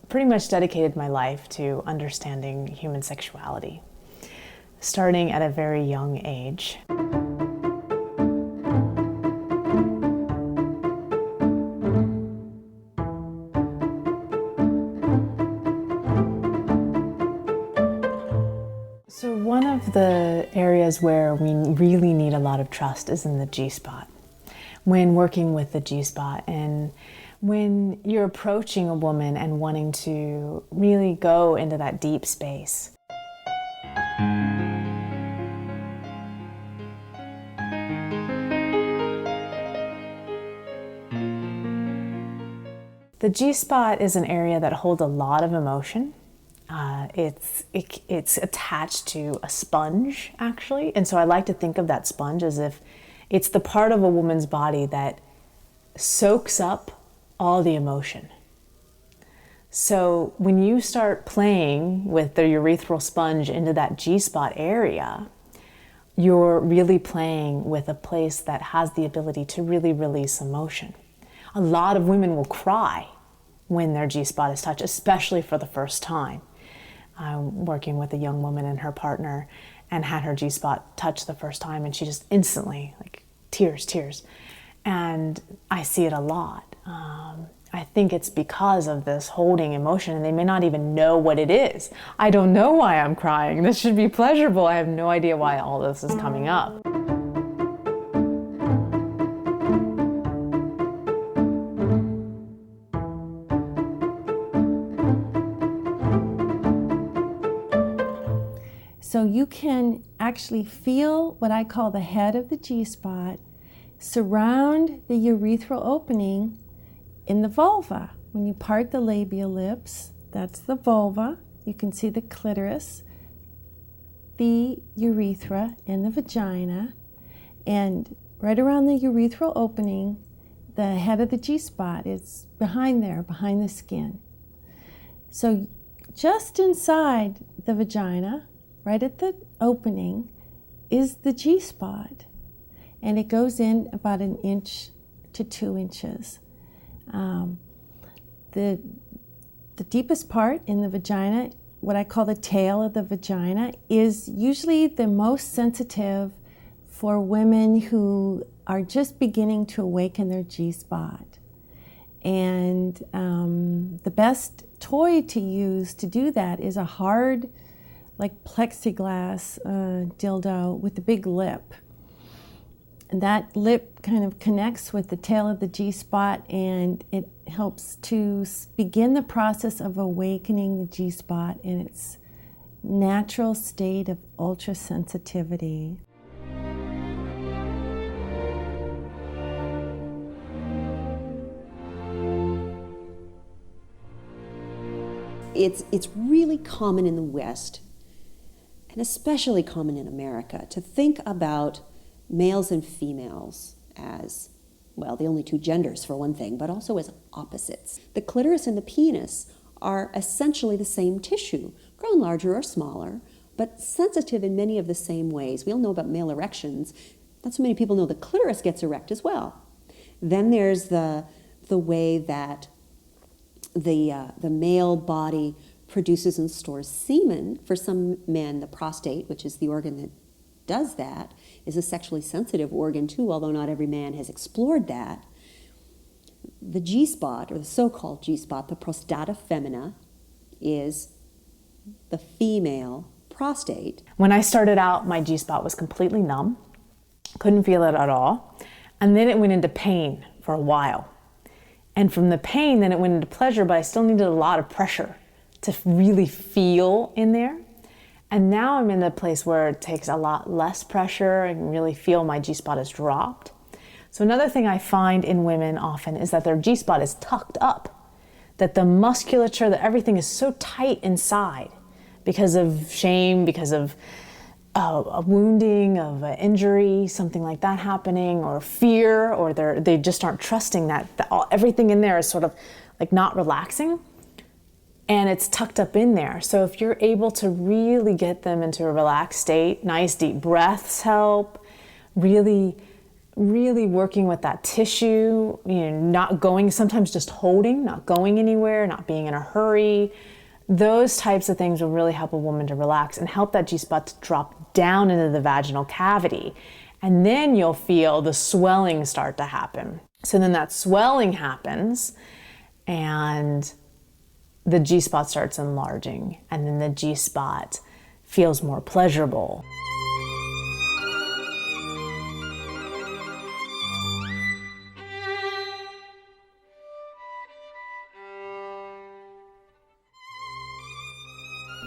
pretty much dedicated my life to understanding human sexuality, starting at a very young age. So one of the areas where we really need a lot of trust is in the G-spot. When working with the G-spot, and when you're approaching a woman and wanting to really go into that deep space. The G-spot is an area that holds a lot of emotion. It's attached to a sponge, actually. And so I like to think of that sponge as if it's the part of a woman's body that soaks up all the emotion. So when you start playing with the urethral sponge into that G-spot area, you're really playing with a place that has the ability to really release emotion. A lot of women will cry when their G-spot is touched, especially for the first time. I'm working with a young woman and her partner and had her G-spot touch the first time, and she just instantly, like, tears. And I see it a lot. I think it's because of this holding emotion, and they may not even know what it is. I don't know why I'm crying. This should be pleasurable. I have no idea why all this is coming up. So you can actually feel what I call the head of the G-spot surround the urethral opening in the vulva. When you part the labial lips, that's the vulva. You can see the clitoris, the urethra, and the vagina. And right around the urethral opening, the head of the G-spot is behind there, behind the skin. So just inside the vagina, right at the opening, is the G-spot, and it goes in about 1 inch to 2 inches. The deepest part in the vagina, what I call the tail of the vagina, is usually the most sensitive for women who are just beginning to awaken their G-spot. And the best toy to use to do that is a hard, like plexiglass dildo with a big lip. And that lip kind of connects with the tail of the G-spot, and it helps to begin the process of awakening the G-spot in its natural state of ultra-sensitivity. It's really common in the West, and especially common in America, to think about males and females as, well, the only two genders for one thing, but also as opposites. The clitoris and the penis are essentially the same tissue, grown larger or smaller, but sensitive in many of the same ways. We all know about male erections. Not so many people know the clitoris gets erect as well. Then there's the way that the male body produces and stores semen. For some men, the prostate, which is the organ that does that, is a sexually sensitive organ too, although not every man has explored that. The G-spot, or the so-called G-spot, the prostata femina, is the female prostate. When I started out, my G-spot was completely numb, couldn't feel it at all, and then it went into pain for a while. And from the pain, then it went into pleasure, but I still needed a lot of pressure to really feel in there. And now I'm in a place where it takes a lot less pressure and really feel my G-spot has dropped. So another thing I find in women often is that their G-spot is tucked up, that the musculature, that everything is so tight inside because of shame, because of a wounding, of an injury, something like that happening, or fear, or they just aren't trusting that everything in there is sort of like not relaxing. And it's tucked up in there. So if you're able to really get them into a relaxed state, nice deep breaths help, really really working with that tissue, not going, sometimes just holding, not going anywhere, not being in a hurry. Those types of things will really help a woman to relax and help that G-spot to drop down into the vaginal cavity. And then you'll feel the swelling start to happen. So then that swelling happens and the G-spot starts enlarging, and then the G-spot feels more pleasurable.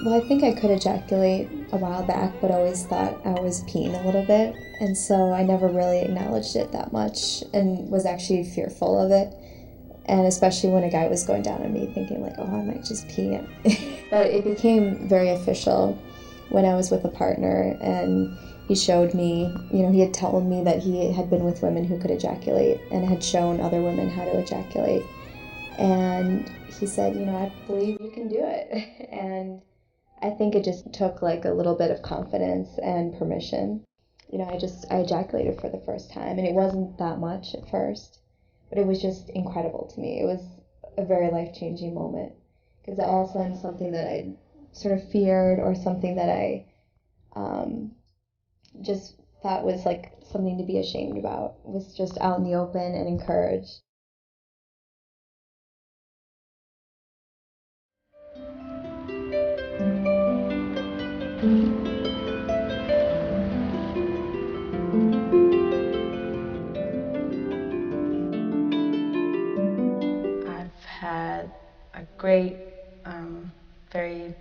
Well, I think I could ejaculate a while back, but always thought I was peeing a little bit, and so I never really acknowledged it that much and was actually fearful of it. And especially when a guy was going down on me, thinking like, oh, I might just pee. But it became very official when I was with a partner, and he showed me, he had told me that he had been with women who could ejaculate and had shown other women how to ejaculate. And he said, I believe you can do it. And I think it just took like a little bit of confidence and permission. I ejaculated for the first time, and it wasn't that much at first, but it was just incredible to me. It was a very life-changing moment, because all of a sudden something that I sort of feared, or something that I just thought was like something to be ashamed about, was just out in the open and encouraged. I've had a great, very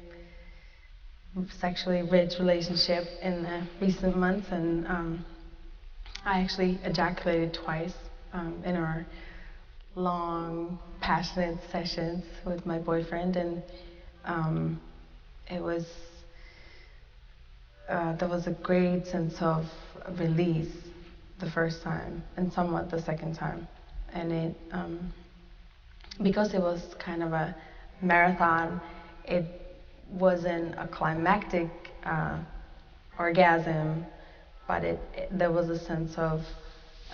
sexually rich relationship in the recent months, and I actually ejaculated twice in our long, passionate sessions with my boyfriend, and it was there was a great sense of release the first time, and somewhat the second time, and it because it was kind of a marathon, it wasn't a climactic orgasm, but there was a sense of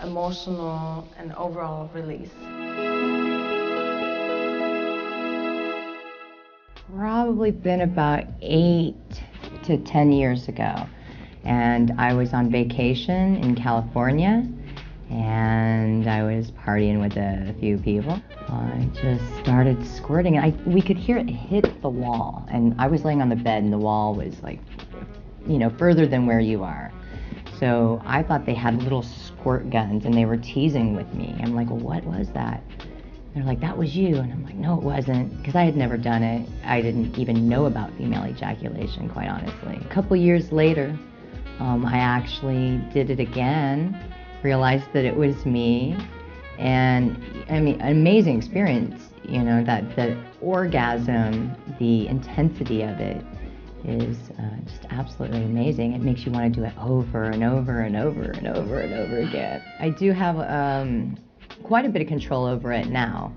emotional and overall release. Probably been about 8 to 10 years ago, and I was on vacation in California, and I was partying with a few people. I just started squirting, and we could hear it hit the wall, and I was laying on the bed, and the wall was like, further than where you are. So I thought they had little squirt guns, and they were teasing with me. I'm like, well, what was that? They're like, that was you. And I'm like, no, it wasn't, because I had never done it. I didn't even know about female ejaculation, quite honestly. A couple years later, I actually did it again, realized that it was me, and I mean, an amazing experience, that the orgasm, the intensity of it is just absolutely amazing. It makes you want to do it over and over and over and over and over again. I do have quite a bit of control over it now,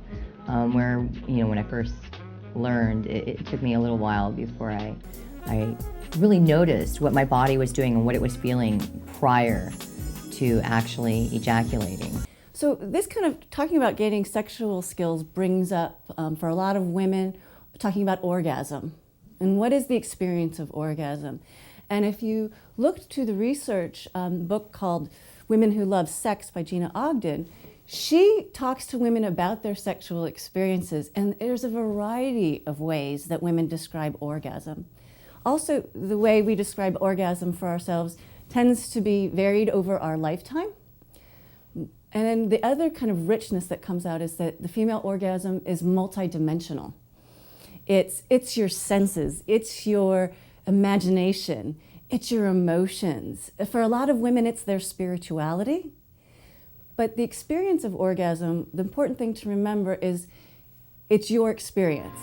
where, when I first learned, it took me a little while before I really noticed what my body was doing and what it was feeling prior to actually ejaculating. So this kind of talking about gaining sexual skills brings up, for a lot of women, talking about orgasm. And what is the experience of orgasm? And if you look to the research, book called Women Who Love Sex by Gina Ogden, she talks to women about their sexual experiences, and there's a variety of ways that women describe orgasm. Also, the way we describe orgasm for ourselves tends to be varied over our lifetime. And then the other kind of richness that comes out is that the female orgasm is multidimensional. It's your senses, it's your imagination, it's your emotions. For a lot of women, it's their spirituality. But the experience of orgasm, the important thing to remember is it's your experience.